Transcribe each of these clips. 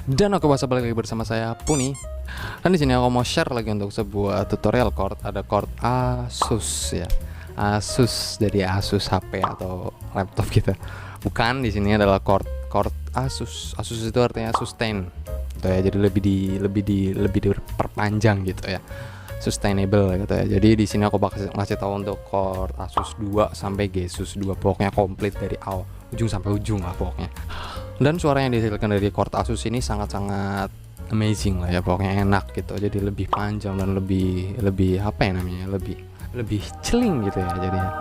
Dan aku balik lagi bersama saya Puni. Dan di sini aku mau share lagi untuk sebuah tutorial chord. Ada chord Asus ya. Asus jadi Asus HP atau laptop kita. Bukan, di sini adalah chord Asus. Asus itu artinya sustain. Gitu ya. Jadi lebih diperpanjang gitu ya. Sustainable gitu ya. Jadi di sini aku bakal ngasih tahu untuk chord Asus 2 sampai G-sus 2, pokoknya komplit dari ujung sampai ujung lah pokoknya. Dan suara yang dihasilkan dari chord Asus ini sangat-sangat amazing lah ya, pokoknya enak gitu. Jadi lebih panjang dan lebih apa ya namanya, lebih chilling gitu ya jadinya.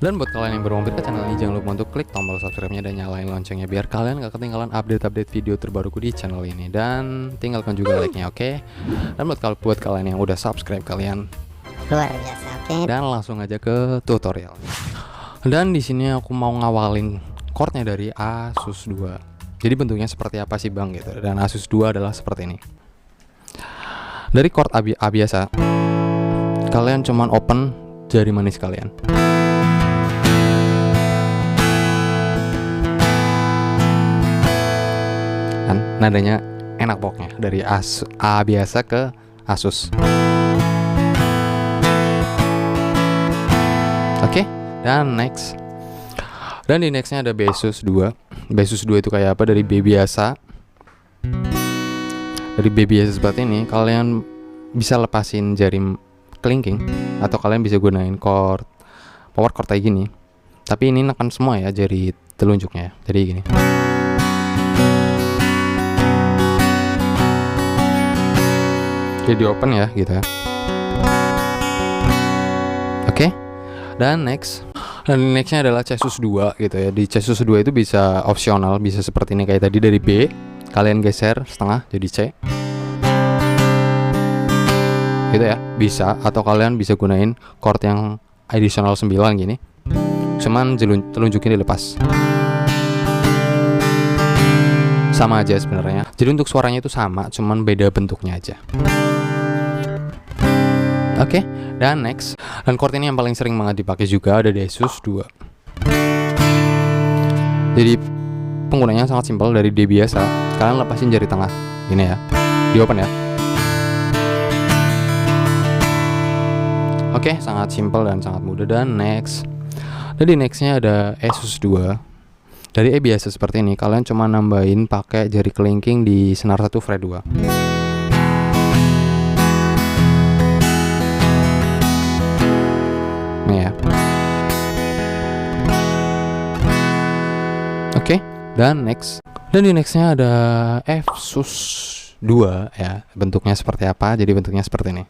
Dan buat kalian yang baru mampir ke channel ini, jangan lupa untuk klik tombol subscribe-nya dan nyalain loncengnya biar kalian gak ketinggalan update-update video terbaruku di channel ini. Dan tinggalkan juga like-nya, oke? Dan buat kalian yang udah subscribe, kalian luar biasa, oke? Dan langsung aja ke tutorial. Dan di sini aku mau ngawalin chordnya dari Asus 2. Jadi bentuknya seperti apa sih bang gitu. Dan Asus 2 adalah seperti ini. Dari chord A biasa, kalian cuman open jari manis kalian. Kan nadanya enak pokoknya dari A biasa ke Asus. Oke, dan next. Dan di nextnya ada B-sus 2. B-sus 2 itu kayak apa? Dari B biasa. Dari B biasa seperti ini, kalian bisa lepasin jari kelingking atau kalian bisa gunain chord power chord kayak gini. Tapi ini nekan semua ya jari telunjuknya. Jadi gini. Jadi open ya gitu ya. Oke. Dan next. Dan nextnya adalah C-sus 2 gitu ya. Di C-sus 2 itu bisa opsional, bisa seperti ini kayak tadi dari B, kalian geser setengah jadi C. Gitu ya, bisa. Atau kalian bisa gunain chord yang additional 9 gini. Cuman telunjuknya dilepas. Sama aja sebenarnya. Jadi untuk suaranya itu sama, cuman beda bentuknya aja. Oke, dan next. Dan chord ini yang paling sering banget dipakai juga ada di Asus 2. Jadi penggunanya sangat simpel. Dari D biasa, kalian lepasin jari tengah gini ya, di open ya. Oke, sangat simpel dan sangat mudah. Dan next. Dan di nextnya ada Asus 2. Dari E biasa seperti ini, kalian cuma nambahin pakai jari kelingking di senar 1 fret 2. Ya. Oke, dan next. Dan di nextnya ada F-sus 2 ya. Bentuknya seperti apa? Jadi bentuknya seperti ini.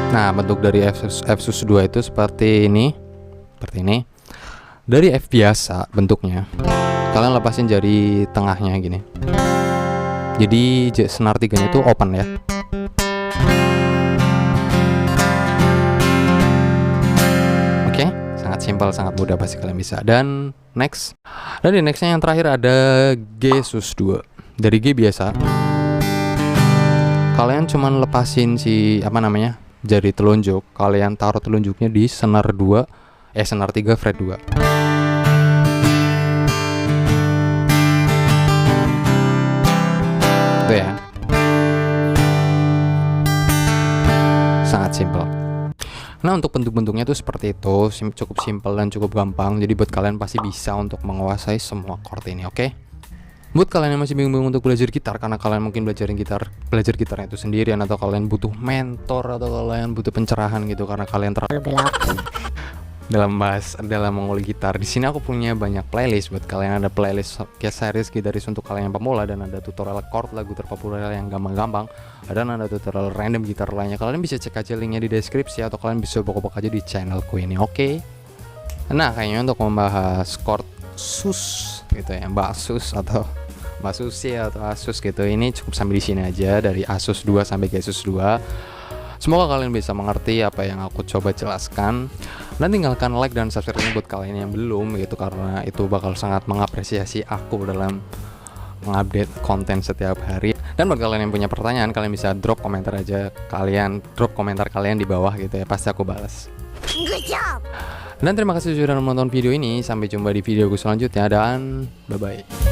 Nah, bentuk dari F-sus 2 itu seperti ini. Seperti ini. Dari F biasa bentuknya, kalian lepasin jari tengahnya gini. Jadi senar 3-nya itu open ya. Oke, sangat simpel, sangat mudah, pasti kalian bisa. Dan next. Dan di nextnya yang terakhir ada G-sus 2. Dari G biasa, kalian cuman lepasin jari telunjuk. Kalian taruh telunjuknya di senar 3 fret 2. Itu ya. Sangat simpel. Nah, untuk bentuk-bentuknya tuh seperti itu, cukup simpel dan cukup gampang. Jadi buat kalian pasti bisa untuk menguasai semua chord ini, oke? Buat kalian yang masih bingung untuk belajar gitar, karena kalian mungkin belajar gitarnya itu sendirian, atau kalian butuh mentor, atau kalian butuh pencerahan gitu karena kalian dalam mengulik gitar. Di sini aku punya banyak playlist buat kalian. Ada playlist series gitaris untuk kalian yang pemula, dan ada tutorial chord lagu terpopuler yang gampang-gampang. Dan ada tutorial random gitar lainnya. Kalian bisa cek aja linknya di deskripsi, atau kalian bisa buka aja di channelku ini, oke? Nah, kayaknya untuk membahas chord sus gitu ya, Mbak Sus atau Mbak Susi atau Asus gitu, ini cukup sampai di sini aja, dari Asus 2 sampai G-sus 2. Semoga kalian bisa mengerti apa yang aku coba jelaskan. Dan tinggalkan like dan subscribe buat kalian yang belum gitu, karena itu bakal sangat mengapresiasi aku dalam mengupdate konten setiap hari. Dan buat kalian yang punya pertanyaan, kalian bisa drop komentar aja. Drop komentar kalian di bawah gitu ya, pasti aku balas. Good job. Dan terima kasih sudah menonton video ini. Sampai jumpa di videoku selanjutnya dan bye bye.